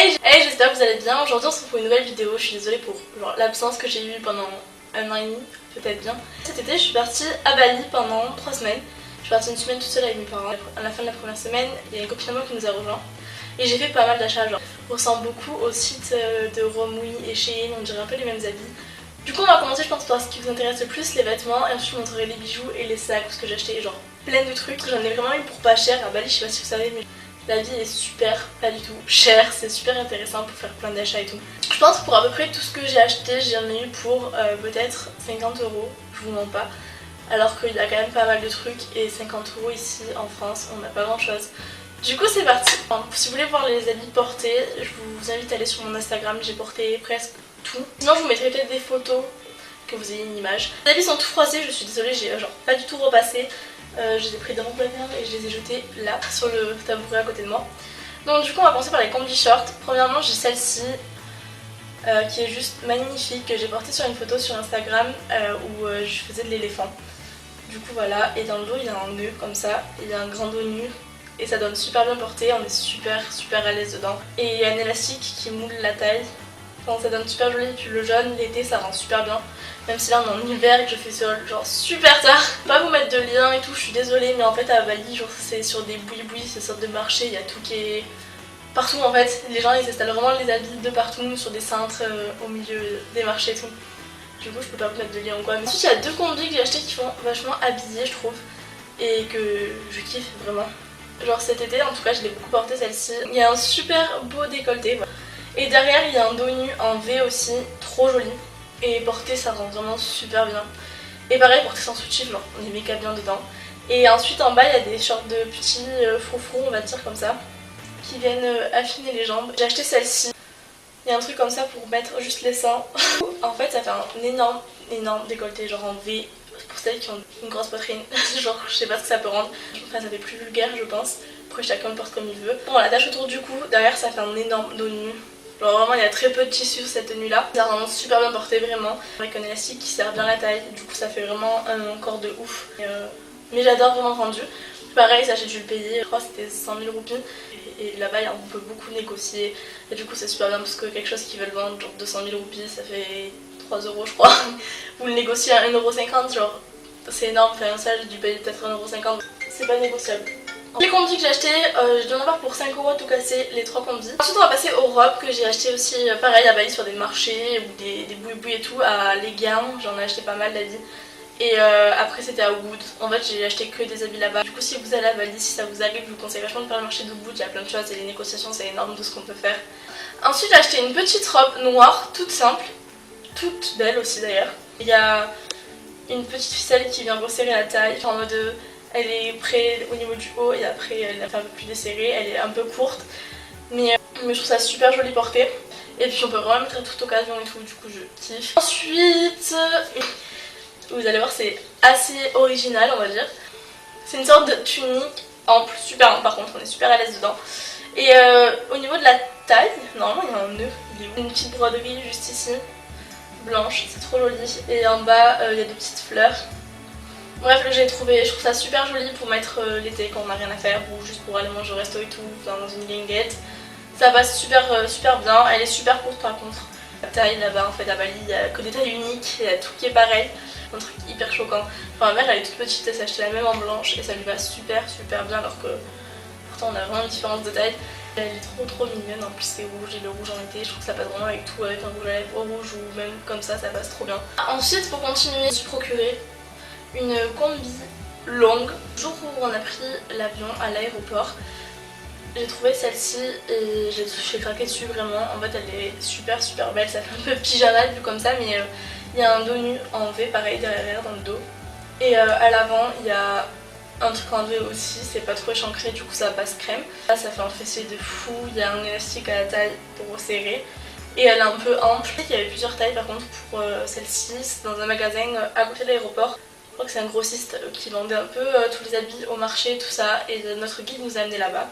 Hey, j'espère que vous allez bien. Aujourd'hui on se retrouve pour une nouvelle vidéo. Je suis désolée pour l'absence que j'ai eue pendant un an et demi, peut-être bien. Cet été je suis partie à Bali pendant 3 semaines. Je suis partie une semaine toute seule avec mes parents. À la fin de la première semaine, il y a une copine à moi qui nous a rejoint. Et j'ai fait pas mal d'achats, genre on ressemble beaucoup au site de Romwe et Shein, on dirait un peu les mêmes habits. Du coup on va commencer je pense par ce qui vous intéresse le plus, les vêtements, et ensuite je vous montrerai les bijoux et les sacs parce que j'ai acheté genre plein de trucs. J'en ai vraiment eu pour pas cher à Bali, je sais pas si vous savez mais la vie est super, pas du tout chère, c'est super intéressant pour faire plein d'achats et tout. Je pense que pour à peu près tout ce que j'ai acheté, j'en ai eu pour peut-être 50 €, je vous mens pas. Alors qu'il y a quand même pas mal de trucs et 50 € ici en France, on n'a pas grand chose. Du coup c'est parti. Si vous voulez voir les habits portés, je vous invite à aller sur mon Instagram, j'ai porté presque tout. Sinon je vous mettrai peut-être des photos, que vous ayez une image. Les habits sont tout froissés, je suis désolée, j'ai genre pas du tout repassé. Je les ai pris dans mon placard et je les ai jetés là, sur le tabouret à côté de moi. Donc du coup on va commencer par les combis shorts. Premièrement j'ai celle-ci qui est juste magnifique, que j'ai portée sur une photo sur Instagram où je faisais de l'éléphant. Du coup voilà, et dans le dos il y a un nœud comme ça, il y a un grand dos nu. Et ça donne super bien porté, on est super à l'aise dedans. Et il y a un élastique qui moule la taille. Enfin, ça donne super joli, puis le jaune, l'été ça rend super bien. Même si là on est en hiver et que je fais ça genre super tard. Pas vous mettre de lien et tout, je suis désolée, mais en fait à Bali, genre c'est sur des boui-boui, c'est sorte de marché, il y a tout qui est partout en fait. Les gens ils installent vraiment les habits de partout, sur des cintres au milieu des marchés et tout. Du coup je peux pas vous mettre de lien ou quoi. Mais ensuite il y a deux combis que j'ai achetés qui font vachement habillés je trouve. Et que je kiffe vraiment. Genre cet été en tout cas je l'ai beaucoup porté celle-ci. Il y a un super beau décolleté voilà. Et derrière il y a un dos nu en V aussi, trop joli. Et porté ça rend vraiment super bien. Et pareil porté sans soutien, genre on est méga bien dedans. Et ensuite en bas il y a des shorts de petits froufrous on va dire comme ça, qui viennent affiner les jambes. J'ai acheté celle-ci. Il y a un truc comme ça pour mettre juste les seins. En fait ça fait un énorme décolleté genre en V. Pour celles qui ont une grosse poitrine, genre je sais pas ce que ça peut rendre. Enfin ça fait plus vulgaire je pense. Après chacun le porte comme il veut. Bon, on l'attache autour du cou, derrière ça fait un énorme dos nu. Genre vraiment il y a très peu de tissu sur cette tenue là. Ça rend super bien porté vraiment. Avec un élastique qui sert bien la taille. Du coup ça fait vraiment un corps de ouf. Mais j'adore vraiment le rendu. Pareil ça j'ai dû le payer, je crois que c'était 100 000 roupies. Et là-bas on peut beaucoup négocier. Et du coup c'est super bien parce que quelque chose qui veut le vendre genre 200 000 roupies ça fait 3 € je crois. Vous le négociez à 1,50 €, genre c'est énorme, enfin ça j'ai dû payer peut-être 1,50 €, c'est pas négociable. Les combis que j'ai achetés, je dois en avoir pour 5 € tout casser, les 3 combis. Ensuite on va passer aux robes que j'ai acheté aussi pareil à Bali sur des marchés ou des boui-boui et tout, à Legian, j'en ai acheté pas mal d'avis. Et après c'était à Ubud, en fait j'ai acheté que des habits là-bas. Du coup si vous allez à Bali, si ça vous arrive, je vous conseille vachement de faire le marché d'Ubud, il y a plein de choses et les négociations c'est énorme de ce qu'on peut faire. Ensuite j'ai acheté une petite robe noire, toute simple, toute belle aussi d'ailleurs. Il y a une petite ficelle qui vient resserrer la taille, en mode elle est près au niveau du haut et après elle est un peu plus desserrée, elle est un peu courte. Mais je trouve ça super joli porté. Et puis on peut vraiment mettre à toute occasion et tout, du coup je kiffe. Ensuite, vous allez voir c'est assez original on va dire. C'est une sorte de tunique ample, super ample par contre, on est super à l'aise dedans. Et au niveau de la taille, normalement il y a un nœud, il est où ? Une petite broderie juste ici. Blanche, c'est trop joli. Et en bas il y a des petites fleurs. Bref, j'ai trouvé, je trouve ça super joli pour mettre l'été quand on n'a rien à faire ou juste pour aller manger au resto et tout, dans une guinguette. Ça passe super bien, elle est super courte par contre. La taille là-bas en fait à Bali, il n'y a que des tailles uniques, il y a tout qui est pareil. Un truc hyper choquant. Enfin ma mère elle est toute petite, elle s'est acheté la même en blanche et ça lui va super bien alors que pourtant on a vraiment une différence de taille. Elle est trop mignonne, en plus c'est rouge et le rouge en été, je trouve que ça passe vraiment avec tout, avec un rouge à lèvres rouge ou même comme ça passe trop bien. Ensuite pour continuer, je me suis procuré une combi longue. Le jour où on a pris l'avion à l'aéroport, j'ai trouvé celle-ci et j'ai craqué dessus vraiment. En fait elle est super belle, ça fait un peu pyjama vu comme ça mais il y a un dos nu en V pareil derrière dans le dos. Et à l'avant il y a un truc en V aussi, c'est pas trop échancré du coup ça passe crème. Là ça fait un fessier de fou, il y a un élastique à la taille pour resserrer. Et elle est un peu ample. Il y avait plusieurs tailles par contre pour celle-ci, c'est dans un magasin à côté de l'aéroport. Je crois que c'est un grossiste qui vendait un peu tous les habits au marché, tout ça, et notre guide nous a amené là-bas.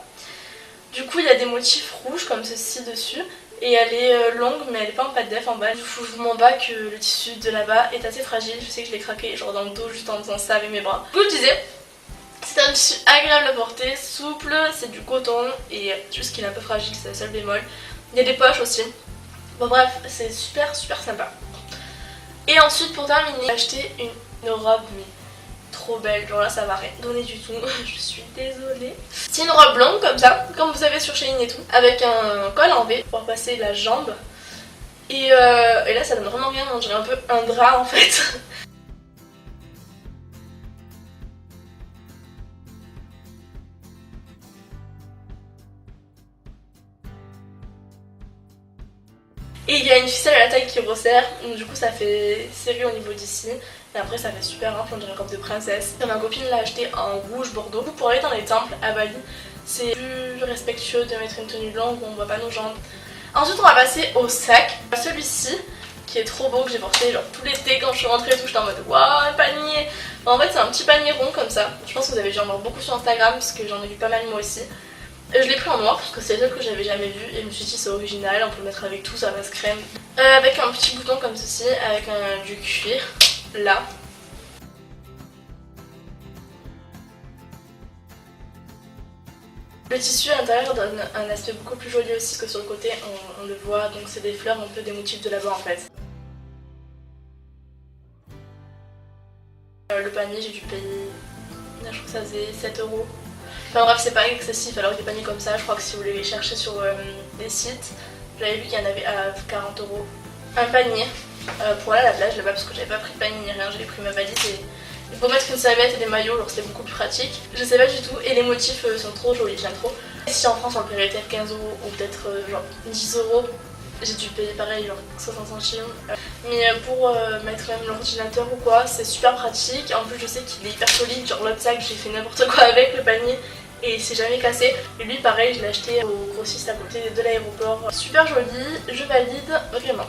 Du coup il y a des motifs rouges comme ceci dessus. Et elle est longue mais elle est pas en pâte d'œuf en bas. Je vous mens pas que le tissu de là-bas est assez fragile. Je sais que je l'ai craqué genre dans le dos juste en faisant ça avec mes bras. Comme je disais, c'est un tissu agréable à porter, souple, c'est du coton et juste qu'il est un peu fragile, c'est le seul bémol. Il y a des poches aussi. Bon bref, c'est super sympa. Et ensuite pour terminer, j'ai acheté une robe mais trop belle, genre là ça va rien donner du tout, je suis désolée. C'est une robe longue comme ça, comme vous avez sur Shein et tout, avec un col en V pour passer la jambe. Et là ça donne vraiment rien, on dirait un peu un drap en fait. Et il y a une ficelle à la taille qui resserre, donc du coup ça fait serré au niveau d'ici. Et après ça fait super ample, on dirait une robe de princesse. Et ma copine l'a acheté en rouge bordeaux. Pour aller dans les temples à Bali, c'est plus respectueux de mettre une tenue longue où on voit pas nos jambes. Ensuite on va passer au sac. Celui-ci qui est trop beau, que j'ai porté genre tout l'été quand je suis rentrée et tout, j'étais en mode waouh un panier. En fait c'est un petit panier rond comme ça. Je pense que vous avez dû en voir beaucoup sur Instagram parce que j'en ai vu pas mal moi aussi. Je l'ai pris en noir parce que c'est le seul que j'avais jamais vu et je me suis dit c'est original, on peut le mettre avec tout, ça reste crème. Avec un petit bouton comme ceci, avec du cuir, là. Le tissu à l'intérieur donne un aspect beaucoup plus joli aussi parce que sur le côté on le voit, donc c'est des fleurs un peu des motifs de là-bas en fait. Le panier j'ai dû payer, je crois que ça faisait 7 €. Enfin bref, c'est pas excessif alors que des paniers comme ça, je crois que si vous les cherchez sur des sites, j'avais vu qu'il y en avait à 40 €. Un panier pour aller à la plage là-bas parce que j'avais pas pris de panier ni rien, j'avais pris ma valise et il faut mettre une serviette et des maillots, alors c'était beaucoup plus pratique. Je sais pas du tout et les motifs sont trop jolis, j'aime trop. Ici en France on le paierait peut-être 15 € ou peut-être genre 10 €. J'ai dû payer pareil genre 60 centimes. Mais pour mettre même l'ordinateur ou quoi, c'est super pratique. En plus je sais qu'il est hyper solide, genre l'autre sac j'ai fait n'importe quoi avec le panier et il s'est jamais cassé. Et lui pareil je l'ai acheté au grossiste à côté de l'aéroport. Super joli, je valide vraiment.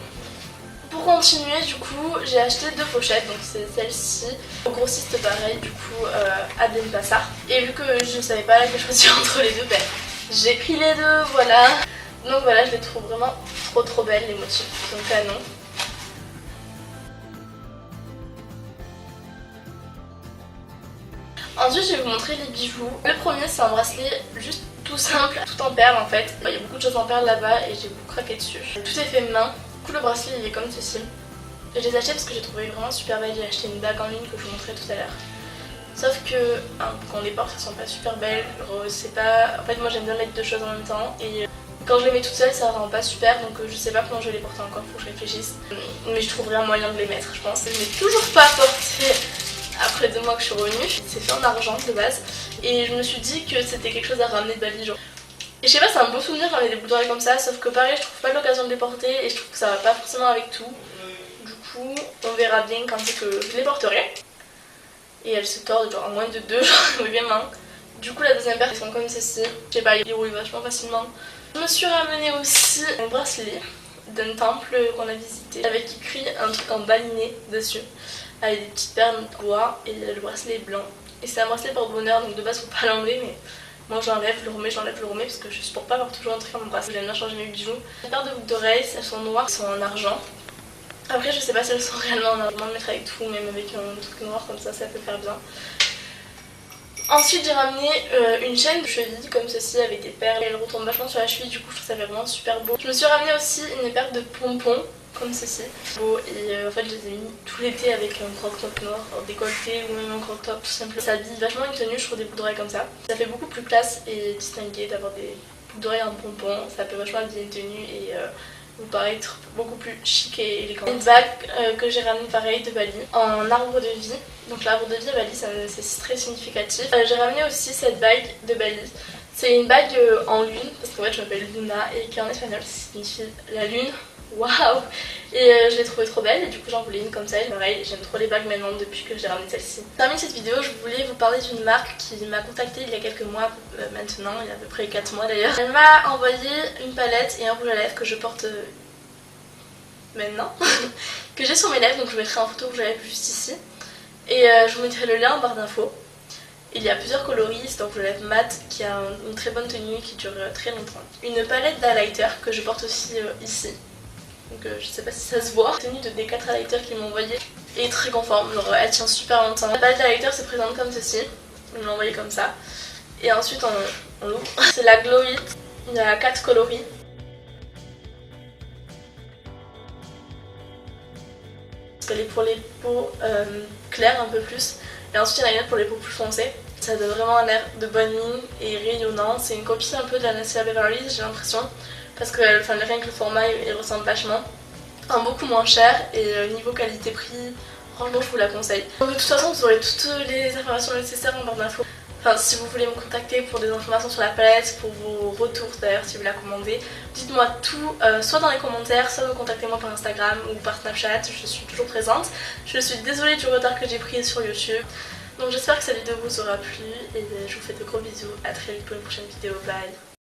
Pour continuer du coup j'ai acheté 2 pochettes, donc c'est celle-ci au grossiste pareil du coup à Denpasar. Et vu que je ne savais pas laquelle choisir entre les deux, ben, j'ai pris les deux, voilà. Donc voilà, je les trouve vraiment trop belles, les motifs sont canon. Ensuite je vais vous montrer les bijoux. Le premier c'est un bracelet juste tout simple, tout en perles en fait. Il y a beaucoup de choses en perles là-bas et j'ai beaucoup craqué dessus. Tout est fait main. Du coup le bracelet il est comme ceci. Je les ai achetés parce que j'ai trouvé vraiment super belle. J'ai acheté une bague en ligne que je vous montrerai tout à l'heure. Sauf que quand on les porte elles sont pas super belles. C'est pas... En fait moi j'aime bien mettre deux choses en même temps et quand je les mets toutes seules ça rend pas super, donc je sais pas comment je vais les porter encore, faut que je réfléchisse. Mais je trouverai un moyen de les mettre je pense. Je n'ai toujours pas porté après 2 mois que je suis revenue. C'est fait en argent de base et je me suis dit que c'était quelque chose à ramener de Bali genre. Et je sais pas, c'est un beau souvenir de ramener des boucles d'oreilles comme ça, sauf que pareil je trouve pas l'occasion de les porter et je trouve que ça va pas forcément avec tout. Du coup on verra bien quand c'est que je les porterai. Et elles se tordent genre en moins de 2, genre bien main. Du coup la deuxième paire elles sont comme ceci. Je sais pas, ils roulent vachement facilement. Je me suis ramené aussi un bracelet d'un temple qu'on a visité avec écrit un truc en baliné dessus avec des petites perles noires et le bracelet est blanc. Et c'est un bracelet porte-bonheur donc de base faut pas l'enlever mais moi j'enlève, je le remets parce que je supporte pas avoir toujours un truc dans mon bracelet, j'aime bien changer mes bijoux. Les paires de boucles d'oreilles, elles sont noires, elles sont en argent. Après je sais pas si elles sont réellement en argent, le mettre avec tout, même avec un truc noir comme ça peut faire bien. Ensuite j'ai ramené une chaîne de cheville comme ceci avec des perles, elle retombe vachement sur la cheville, du coup je trouve ça fait vraiment super beau. Je me suis ramené aussi une paire de pompons comme ceci, beau, et en fait je les ai mis tout l'été avec un crop-top noir, en décolleté ou même un crop-top tout simplement. Ça habille vachement une tenue, je trouve, des boucles d'oreilles comme ça. Ça fait beaucoup plus classe et distingué d'avoir des boucles d'oreilles en pompons, ça peut vachement habiller une tenue et vous paraître beaucoup plus chic et élégant. Une bague que j'ai ramenée pareil de Bali en arbre de vie. Donc l'arbre de vie à Bali c'est très significatif. J'ai ramené aussi cette bague de Bali. C'est une bague en lune parce qu'en fait je m'appelle Luna et qui en espagnol signifie la lune. Waouh! Et je l'ai trouvée trop belle et du coup j'en voulais une comme ça et pareil j'aime trop les bagues maintenant depuis que j'ai ramené celle-ci. Pour terminer cette vidéo je voulais vous parler d'une marque qui m'a contactée il y a quelques mois maintenant, il y a à peu près 4 mois d'ailleurs. Elle m'a envoyé une palette et un rouge à lèvres que je porte maintenant que j'ai sur mes lèvres, donc je mettrai en photo rouge à lèvres juste ici et je vous mettrai le lien en barre d'infos. Il y a plusieurs coloris, c'est un rouge à lèvres mat qui a une très bonne tenue qui dure très longtemps. Une palette d'highlighter que je porte aussi ici. Donc je sais pas si ça se voit. La tenue de D4 highlighter qu'ils m'ont envoyé est très conforme, genre elle tient super longtemps. La palette d'highlighter se présente comme ceci, ils m'ont envoyé comme ça. Et ensuite on l'ouvre. C'est la Glow It, il y a 4 coloris. qu'elle est pour les peaux claires un peu plus. Et ensuite il y en a une autre pour les peaux plus foncées. Ça donne vraiment un air de bonne mine et rayonnant. C'est une copie un peu de la Anastasia Beverly Hills, j'ai l'impression. Parce que rien que le format il ressemble vachement. Enfin, beaucoup moins cher et niveau qualité-prix, franchement je vous la conseille. Donc, de toute façon vous aurez toutes les informations nécessaires en barre d'infos. Enfin, si vous voulez me contacter pour des informations sur la palette, pour vos retours d'ailleurs si vous la commandez, dites-moi tout, soit dans les commentaires, soit me contactez-moi par Instagram ou par Snapchat, je suis toujours présente. Je suis désolée du retard que j'ai pris sur YouTube. Donc j'espère que cette vidéo vous aura plu et je vous fais de gros bisous, à très vite pour une prochaine vidéo, bye.